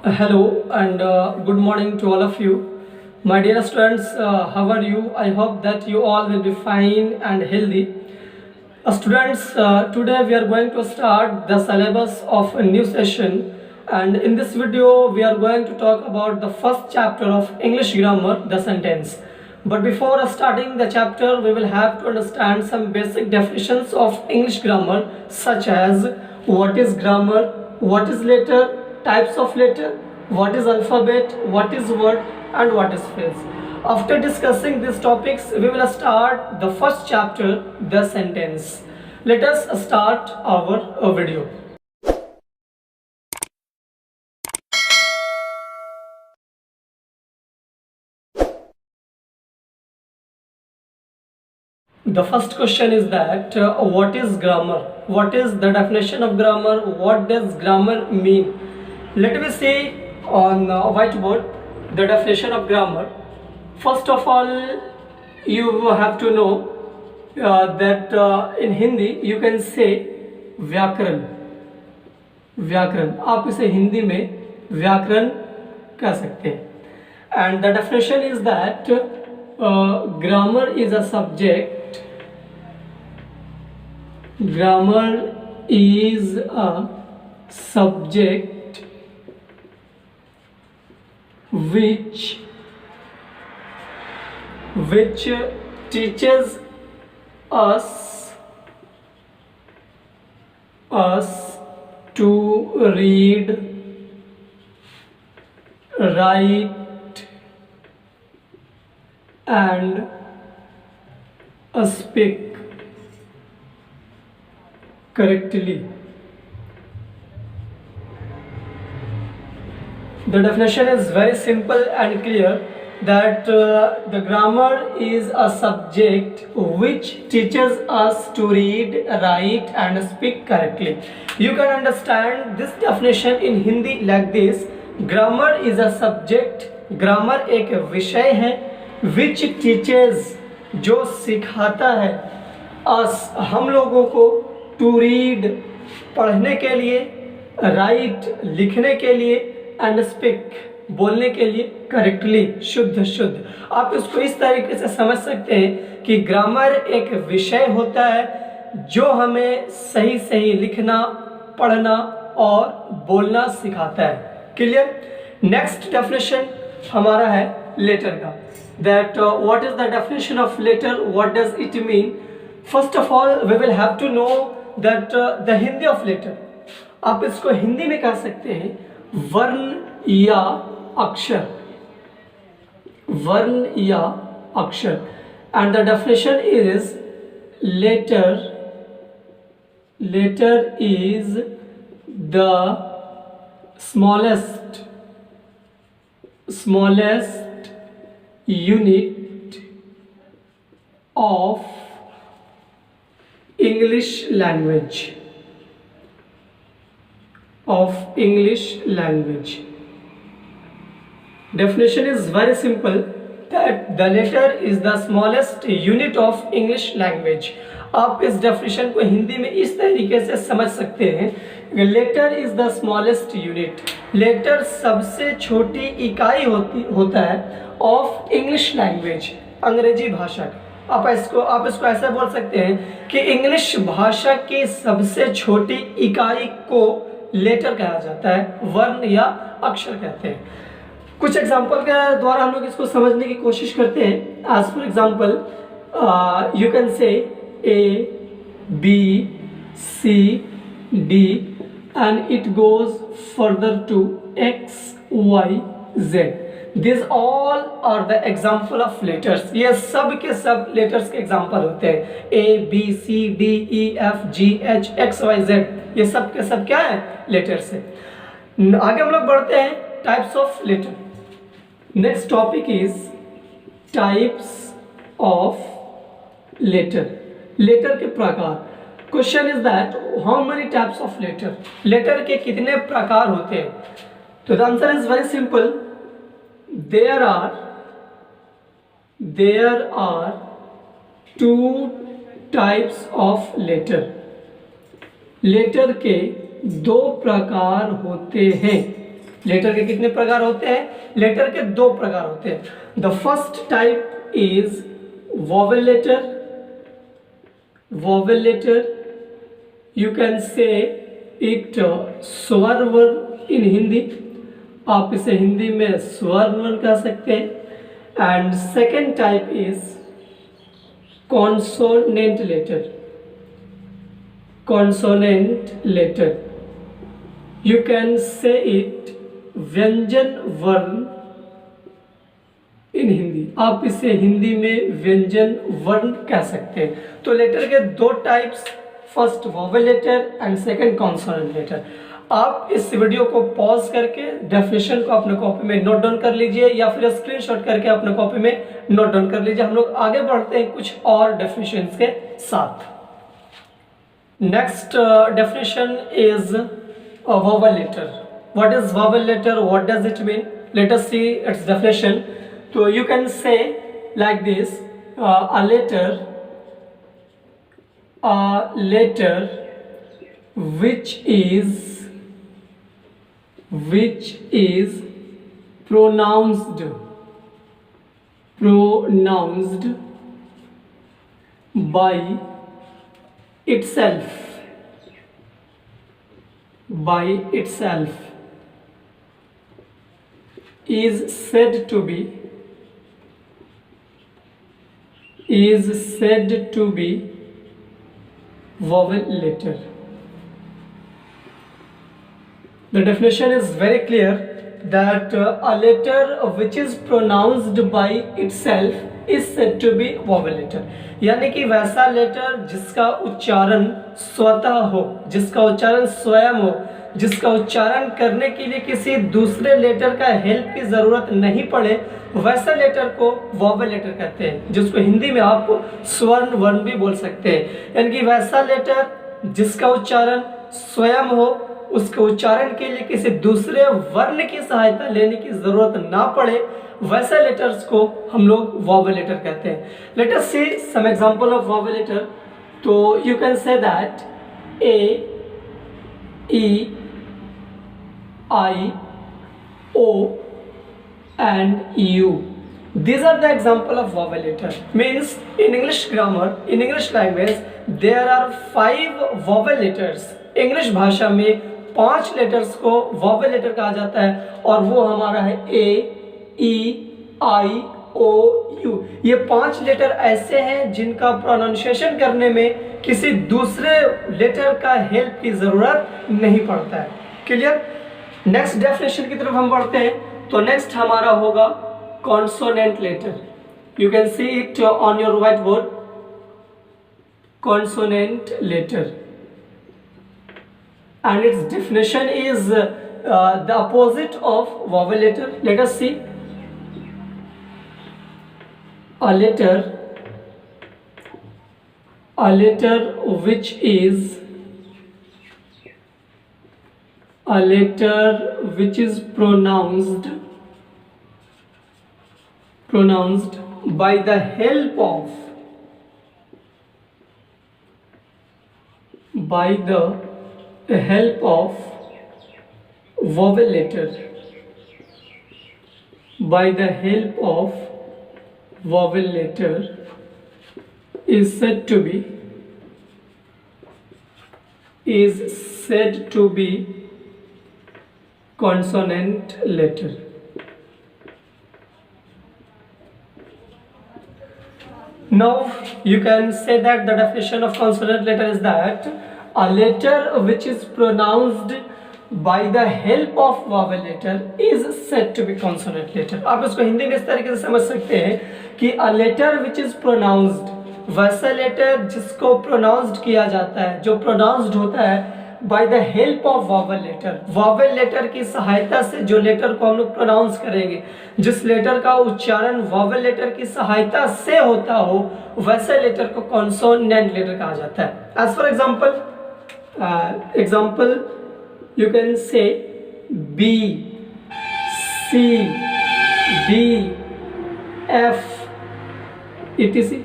Hello and good morning to all of you. My dear students, how are you? I hope that you all will be fine and healthy. Students, today we are going to start the syllabus of a new session, and in this video we are going to talk about the first chapter of English grammar, the sentence. But before starting the chapter, we will have to understand some basic definitions of English grammar, such as what is grammar, what is letter, types of letter, what is alphabet, what is word, and what is phrase. After discussing these topics, we will start the first chapter, the sentence. Let us start our video. The first question is that what is grammar? What is the definition of grammar? What does grammar mean? Let me say on whiteboard the definition of grammar. First of all, you have to know that in Hindi you can say व्याकरण. व्याकरण आप इसे हिंदी में व्याकरण कह सकते हैं. And the definition is that grammar is a subject. Grammar is a subject which teaches us to read, write, and speak correctly. The definition is very simple and clear that the grammar is a subject which teaches us to read, write and speak correctly. You can understand this definition in Hindi like this. Grammar is a subject, grammar एक विषय है, which teaches, जो सिखाता है, us, हम लोगों को, to read, पढ़ने के लिए, write, लिखने के लिए, and speak, बोलने के लिए करेक्टली, शुद्ध. आप इसको इस तरीके से समझ सकते हैं कि ग्रामर एक विषय होता है जो हमें सही लिखना, पढ़ना और बोलना सिखाता है. क्लियर? नेक्स्ट डेफिनेशन हमारा है लेटर का. That what is the definition of letter, what does it mean. First of all we will have to know that the Hindi of letter. आप इसको हिंदी में कह सकते हैं वर्ण या अक्षर. वर्ण या अक्षर. And the definition is letter is the smallest unit of English language. Definition is very simple that the letter is the smallest unit of English language. आप इस डेफिनेशन को हिंदी में इस तरीके से समझ सकते हैं. Letter is the smallest unit. लेटर सबसे छोटी इकाई होता है ऑफ इंग्लिश लैंग्वेज, अंग्रेजी भाषा का. आप इसको ऐसा बोल सकते हैं कि इंग्लिश भाषा की सबसे छोटी इकाई को लेटर कहा जाता है, वर्ण या अक्षर कहते हैं. कुछ एग्जाम्पल के द्वारा हम लोग इसको समझने की कोशिश करते हैं. As for example you can say A, B, C, D and it goes further to X, Y, Z. These all are the example of letters. ये सब के सब letters के example होते हैं. A, B, C, D, E, F, G, H, X, Y, Z. ये सब के सब क्या है? letters है. आगे हम लोग बढ़ते हैं types of letter. Next topic is types of letter. Letter के प्रकार. Question is that how many types of letter. Letter के कितने प्रकार होते हैं? तो the answer is very simple. There are 2 types of letter. Letter के 2 प्रकार होते हैं. लेटर के कितने प्रकार होते हैं? लेटर के दो प्रकार होते हैं. The first type is vowel letter. Vowel letter you can say it स्वर वर्ण इन हिंदी. आप इसे हिंदी में स्वर वर्ण कह सकते हैं. And second type is consonant letter. Consonant letter you can say it व्यंजन वर्ण इन हिंदी. आप इसे हिंदी में व्यंजन वर्ण कह सकते हैं. तो लेटर के दो types, first vowel letter and second consonant letter. आप इस वीडियो को पॉज करके डेफिनेशन को अपने कॉपी में नोट डाउन कर लीजिए या फिर स्क्रीनशॉट करके अपने कॉपी में नोट डाउन कर लीजिए. हम लोग आगे बढ़ते हैं कुछ और डेफिनेशन के साथ. Next definition is vowel letter. What is vowel letter? What does it mean? Let us see its definition. So you can say like this: a letter which is pronounced by itself is said to be vowel letter. The definition is very clear that a letter which is pronounced by itself is said to be vowel letter. यानी कि वैसा letter जिसका उच्चारण स्वतः हो, जिसका उच्चारण स्वयं हो, जिसका उच्चारण करने के लिए किसी दूसरे लेटर का हेल्प की जरूरत नहीं पड़े, वैसा लेटर को वोवेल लेटर कहते हैं, जिसको हिंदी में आप स्वर्ण वर्ण भी बोल सकते हैं. यानी कि वैसा लेटर जिसका उच्चारण स्वयं हो, उसके उच्चारण के लिए किसी दूसरे वर्ण की सहायता लेने की जरूरत ना पड़े, वैसे लेटर्स को हम लोग वोवेल लेटर कहते हैं. Let us see some example of vowel letter. तो you can say that A, E, I, O and U. These are the example of vowel letter. Means in English grammar, in English language, there are 5 vowel letters. English भाषा में 5 letters को vowel letter कहा जाता है और वो हमारा है A, E, I, O, U. ये 5 लेटर ऐसे हैं जिनका प्रोनाउंसिएशन करने में किसी दूसरे लेटर का हेल्प की जरूरत नहीं पड़ता है. क्लियर? नेक्स्ट डेफिनेशन की तरफ हम बढ़ते हैं. तो नेक्स्ट हमारा होगा consonant letter. You can see it on your white board. Consonant letter and its definition is the opposite of vowel letter. Let us see. A letter which is pronounced by the help of vowel letter. By the help of vowel letter is said to be consonant letter. Now you can say that the definition of consonant letter is that a letter which is pronounced by the help of vowel letter is said to be consonant letter. आप इसको हिंदी में इस तरीके से समझ सकते हैं कि a letter which is pronounced, वैसा लेटर जिसको प्रोनाउंस्ड किया जाता है, जो प्रोनाउंस्ड होता है by the help of vowel letter. Vowel letter की सहायता से जो लेटर को हम लोग प्रोनाउंस करेंगे, जिस लेटर का उच्चारण वोवेल लेटर की सहायता से होता हो, वैसे लेटर को कॉन्सोनेंट लेटर कहा जाता है. As for example you can say B, C, D, F, etc.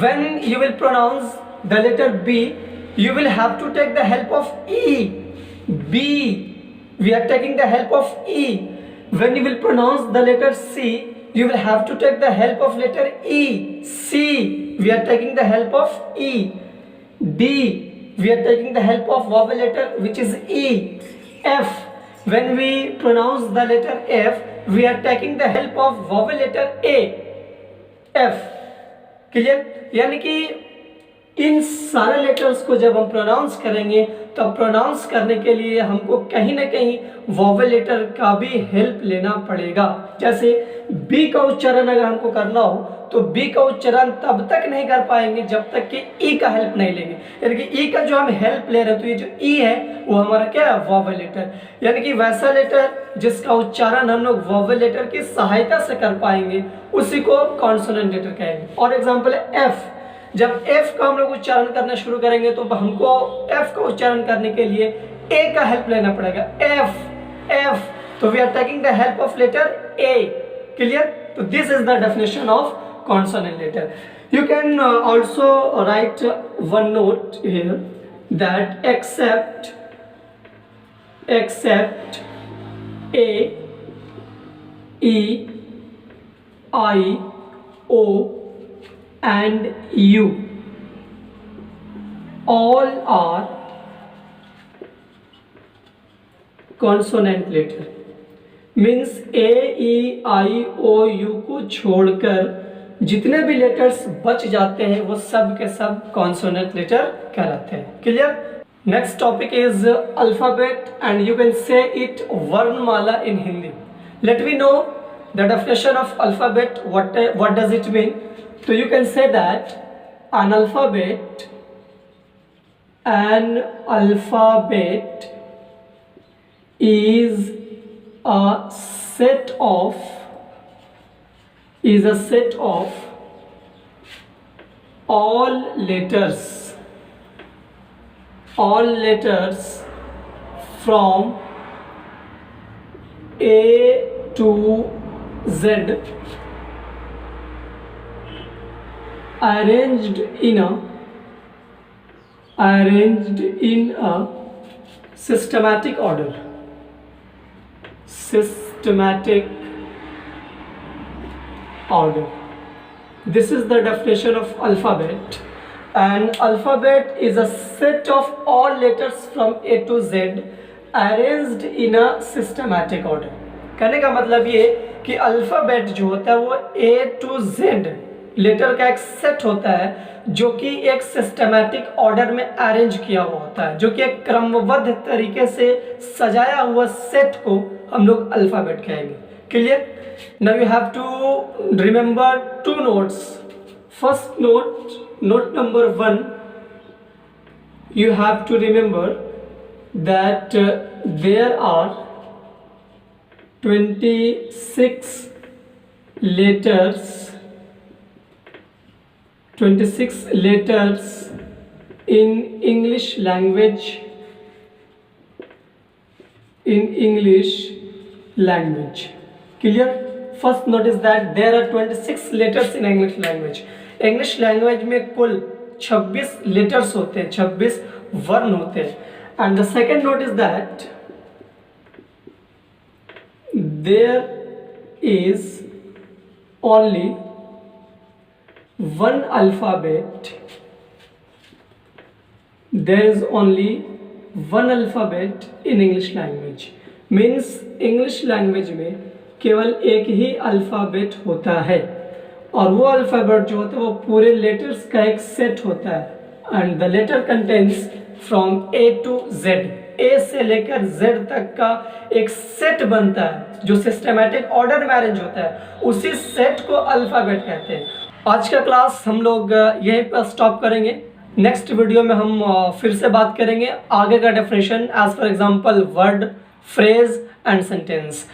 When you will pronounce the letter B, you will have to take the help of E, B, we are taking the help of E. When you will pronounce the letter C, you will have to take the help of letter E. C, we are taking the help of E. D, we are taking the help of vowel letter which is E. F, when we pronounce the letter F, we are taking the help of vowel letter A. F, clear? यानी कि इन सारे letters को जब हम pronounce करेंगे तो pronounce करने के लिए हमको कहीं ना कहीं वोवेल लेटर का भी हेल्प लेना पड़ेगा। जैसे बी का उच्चारण अगर हमको करना हो तो बी का उच्चारण तब तक नहीं कर पाएंगे जब तक कि ई का हेल्प नहीं लेंगे। यानी कि ई का जो हम हेल्प ले रहे हैं तो ये जो ई है वो हमारा क्या है, वोवेल लेटर। यानी कि वैसा लेटर जिसका उच्चारण हम लोग वोवेल लेटर की सहायता से कर पाएंगे उसी को कॉन्सोनेंट लेटर कहेंगे। और एग्जाम्पल है एफ। जब एफ का हम लोग उच्चारण करना शुरू करेंगे तो हमको एफ का उच्चारण करने के लिए ए का हेल्प लेना पड़ेगा। एफ एफ, तो we are taking the help of letter A. Clear? तो this is the definition of consonant letter. You can also write one note here that except A, E, I, O and U all are consonant letter। Means A, E, I, O, U को छोड़कर जितने भी letters बच जाते हैं वो सब के सब कॉन्सोनेंट लेटर कहलाते हैं। Clear? Next topic is alphabet and you can say it वर्णमाला in Hindi. Let we know the definition of alphabet, what does it mean. So you can say that an alphabet is a set of all letters from A to Z arranged in a systematic order। This is the definition of alphabet, and alphabet is a set of all letters from A to Z arranged in a systematic order। कहने का मतलब ये कि alphabet जो होता है वो A to Z letter का एक सेट होता है जो कि एक सिस्टमैटिक ऑर्डर में अरेंज किया हुआ होता है, जो कि एक क्रमबद्ध तरीके से सजाया हुआ सेट को हम लोग अल्फाबेट कहेंगे। Clear? Now you have to remember two notes. First note number 1, you have to remember that there are 26 letters in English language. Clear? First notice that there are 26 letters in English language. English language में कुल 26 letters होते हैं, 26 वर्ण होते हैं। And the second note is that there is only one alphabet in English language। Means English language में केवल एक ही अल्फ़ाबेट होता है और वो अल्फ़ाबेट जो होता है वो पूरे लेटर्स का एक सेट होता है। And the letter contains from A to Z, A से लेकर Z तक का एक सेट बनता है जो सिस्टमैटिक ऑर्डर में अरेंज होता है, उसी सेट को अल्फ़ाबेट कहते हैं। आज का क्लास हम लोग यहीं पर स्टॉप करेंगे। नेक्स्ट वीडियो में हम फिर से बात करेंगे आगे का definition as for example word, phrase and sentence.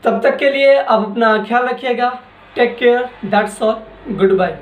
तब तक के लिए आप अपना ख्याल रखिएगा। Take care, that's all, good bye.